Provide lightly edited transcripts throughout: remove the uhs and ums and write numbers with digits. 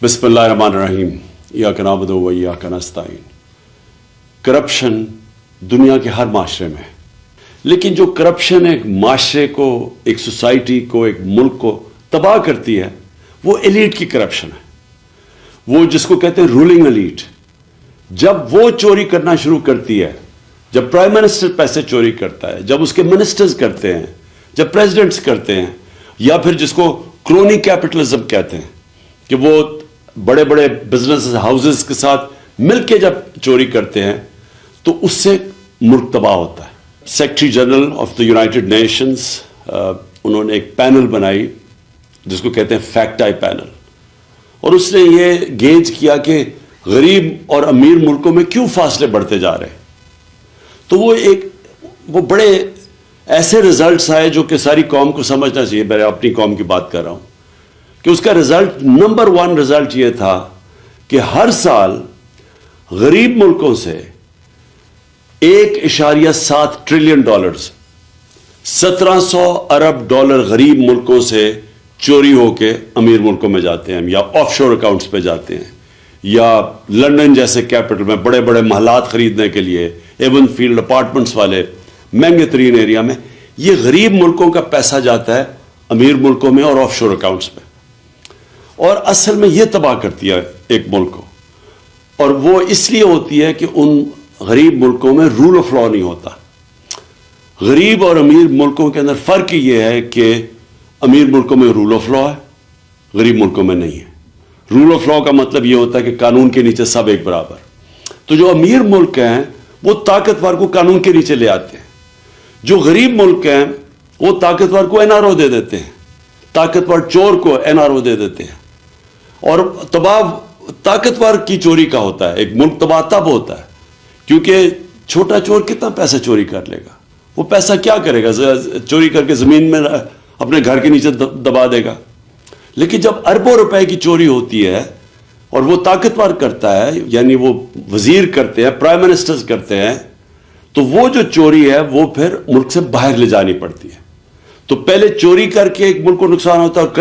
بسم اللہ الرحمن الرحیم ایاک نعبد و ایاک نستعین۔ کرپشن دنیا کے ہر معاشرے میں ہے، لیکن جو کرپشن ایک معاشرے کو، ایک سوسائٹی کو، ایک ملک کو تباہ کرتی ہے وہ ایلیٹ کی کرپشن ہے، وہ جس کو کہتے ہیں رولنگ ایلیٹ۔ جب وہ چوری کرنا شروع کرتی ہے، جب پرائم منسٹر پیسے چوری کرتا ہے، جب اس کے منسٹرز کرتے ہیں، جب پریزیڈنٹس کرتے ہیں، یا پھر جس کو کرونی کیپٹلزم کہتے ہیں کہ وہ بڑے بڑے بزنس ہاؤسز کے ساتھ مل کے جب چوری کرتے ہیں تو اس سے ملک تباہ ہوتا ہے۔ Secretary general of the United nations انہوں نے ایک پینل بنائی جس کو کہتے ہیں فیکٹ آئی پینل، اور اس نے یہ گیج کیا کہ غریب اور امیر ملکوں میں کیوں فاصلے بڑھتے جا رہے ہیں۔ تو وہ بڑے ایسے رزلٹس آئے جو کہ ساری قوم کو سمجھنا چاہیے۔ میں اپنی قوم کی بات کر رہا ہوں کہ اس کا رزلٹ نمبر 1 رزلٹ یہ تھا کہ ہر سال غریب ملکوں سے $1.7 ٹریلین 1700 ارب ڈالر غریب ملکوں سے چوری ہو کے امیر ملکوں میں جاتے ہیں، یا آف شور اکاؤنٹس پہ جاتے ہیں، یا لنڈن جیسے کیپٹل میں بڑے بڑے محلات خریدنے کے لیے، ایون فیلڈ اپارٹمنٹس والے مہنگے ترین ایریا میں یہ غریب ملکوں کا پیسہ جاتا ہے امیر ملکوں میں اور آف شور اکاؤنٹس پہ، اور اصل میں یہ تباہ کرتی ہے ایک ملک کو۔ اور وہ اس لیے ہوتی ہے کہ ان غریب ملکوں میں رول آف لا نہیں ہوتا۔ غریب اور امیر ملکوں کے اندر فرق یہ ہے کہ امیر ملکوں میں رول آف لا ہے، غریب ملکوں میں نہیں ہے۔ رول آف لا کا مطلب یہ ہوتا ہے کہ قانون کے نیچے سب ایک برابر۔ تو جو امیر ملک ہیں وہ طاقتور کو قانون کے نیچے لے آتے ہیں، جو غریب ملک ہیں وہ طاقتور کو NRO دے دیتے ہیں، طاقتور چور کو NRO دے دیتے ہیں، اور تباہ طاقتور کی چوری کا ہوتا ہے۔ ایک ملک تباہ تب ہوتا ہے کیونکہ چھوٹا چور کتنا پیسہ چوری کر لے گا، وہ پیسہ کیا کرے گا؟ چوری کر کے زمین میں اپنے گھر کے نیچے دبا دے گا۔ لیکن جب اربوں روپے کی چوری ہوتی ہے اور وہ طاقتور کرتا ہے، یعنی وہ وزیر کرتے ہیں، پرائم منسٹرز کرتے ہیں، تو وہ جو چوری ہے وہ پھر ملک سے باہر لے جانی پڑتی ہے۔ تو پہلے چوری کر کے ایک ملک کو نقصان ہوتا ہے، اور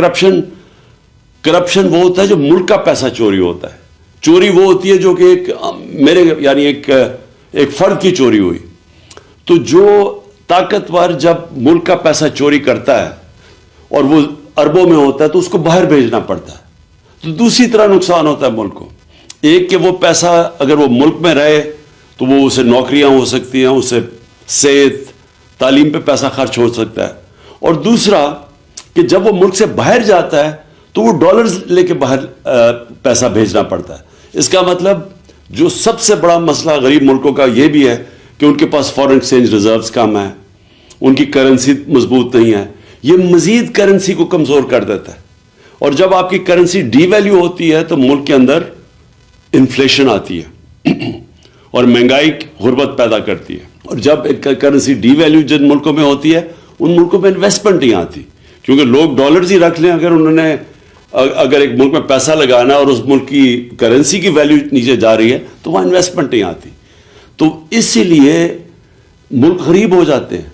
کرپشن وہ ہوتا ہے جو ملک کا پیسہ چوری ہوتا ہے۔ چوری وہ ہوتی ہے جو کہ ایک فرد کی چوری ہوئی۔ تو جو طاقتور جب ملک کا پیسہ چوری کرتا ہے اور وہ اربوں میں ہوتا ہے تو اس کو باہر بھیجنا پڑتا ہے، تو دوسری طرح نقصان ہوتا ہے ملک کو۔ ایک کہ وہ پیسہ اگر وہ ملک میں رہے تو وہ اسے نوکریاں ہو سکتی ہیں، اسے صحت تعلیم پہ پیسہ خرچ ہو سکتا ہے، اور دوسرا کہ جب وہ ملک سے باہر جاتا ہے تو وہ ڈالرز لے کے باہر پیسہ بھیجنا پڑتا ہے۔ اس کا مطلب جو سب سے بڑا مسئلہ غریب ملکوں کا یہ بھی ہے کہ ان کے پاس فارن ایکسچینج ریزروز کم ہیں، ان کی کرنسی مضبوط نہیں ہے، یہ مزید کرنسی کو کمزور کر دیتا ہے، اور جب آپ کی کرنسی ڈی ویلیو ہوتی ہے تو ملک کے اندر انفلیشن آتی ہے اور مہنگائی غربت پیدا کرتی ہے، اور جب کرنسی ڈی ویلیو جن ملکوں میں ہوتی ہے ان ملکوں میں انویسٹمنٹ نہیں آتی، کیونکہ لوگ ڈالرز ہی رکھ لیں اگر ایک ملک میں پیسہ لگانا اور اس ملک کی کرنسی کی ویلیو نیچے جا رہی ہے تو وہاں انویسٹمنٹ نہیں آتی، تو اسی لیے ملک غریب ہو جاتے ہیں۔